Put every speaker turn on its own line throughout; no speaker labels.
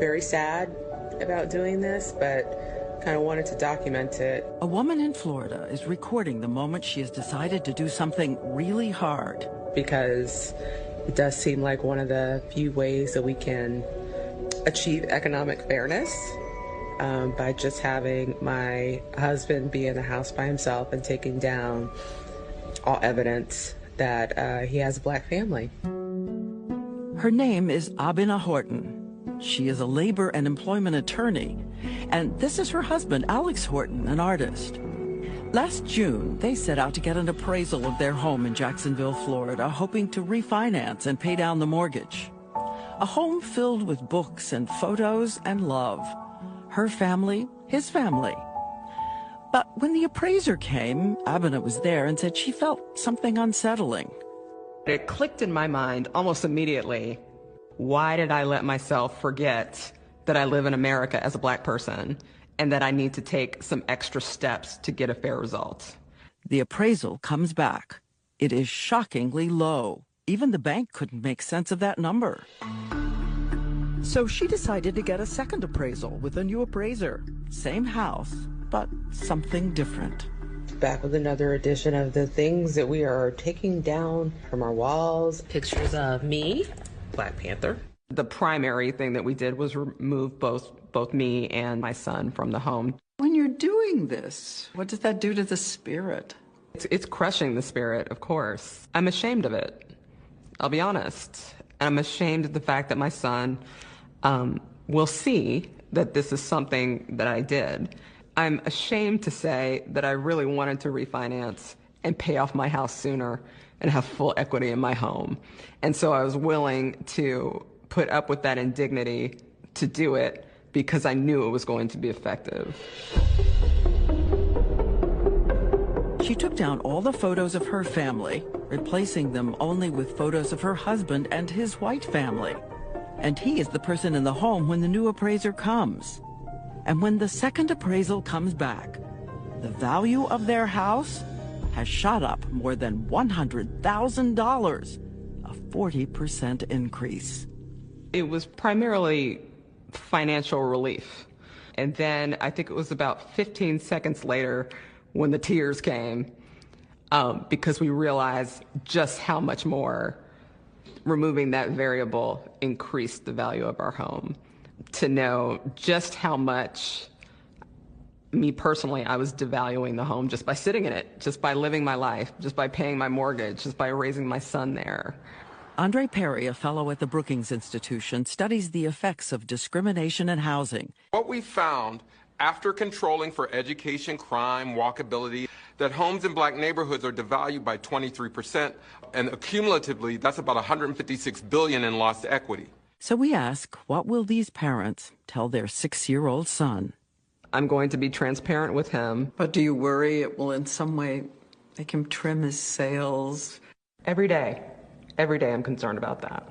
very sad about doing this, but kind of wanted to document it.
A woman in Florida is recording the moment she has decided to do something really hard.
Because it does seem like one of the few ways that we can achieve economic fairness by just having my husband be in the house by himself and taking down all evidence that he has a black family.
Her name is Abina Horton. She is a labor and employment attorney, and this is her husband, Alex Horton, an artist. Last June, they set out to get an appraisal of their home in Jacksonville, Florida, hoping to refinance and pay down the mortgage. A home filled with books and photos and love. Her family, his family. But when the appraiser came, Abina was there and said she felt something unsettling.
It clicked in my mind almost immediately. Why did I let myself forget that I live in America as a black person and that I need to take some extra steps to get a fair result?
The appraisal comes back. It is shockingly low. Even the bank couldn't make sense of that number. So she decided to get a second appraisal with a new appraiser. Same house, but something different.
Back with another edition of the things that we are taking down from our walls. Pictures of me, Black Panther.
The primary thing that we did was remove both me and my son from the home.
When you're doing this, what does that do to the spirit?
It's crushing the spirit, of course. I'm ashamed of it. I'll be honest. I'm ashamed of the fact that my son will see that this is something that I did. I'm ashamed to say that I really wanted to refinance and pay off my house sooner and have full equity in my home. And so I was willing to put up with that indignity to do it because I knew it was going to be effective.
She took down all the photos of her family, replacing them only with photos of her husband and his white family. And he is the person in the home when the new appraiser comes. And when the second appraisal comes back, the value of their house has shot up more than $100,000, a 40% increase.
It was primarily financial relief. And then I think it was about 15 seconds later when the tears came, because we realized just how much more removing that variable increased the value of our home. To know just how much, me personally, I was devaluing the home just by sitting in it, just by living my life, just by paying my mortgage, just by raising my son there.
Andre Perry, a fellow at the Brookings Institution, studies the effects of discrimination in housing.
What we found after controlling for education, crime, walkability, that homes in black neighborhoods are devalued by 23%, and cumulatively, that's about $156 billion in lost equity.
So we ask, what will these parents tell their 6-year-old son?
I'm going to be transparent with him.
But do you worry it will in some way make him trim his sails?
Every day I'm concerned about that.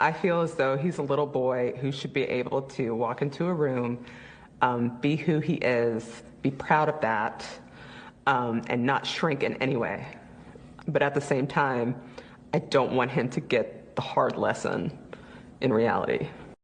I feel as though he's a little boy who should be able to walk into a room, be who he is, be proud of that, and not shrink in any way. But at the same time, I don't want him to get the hard lesson in reality.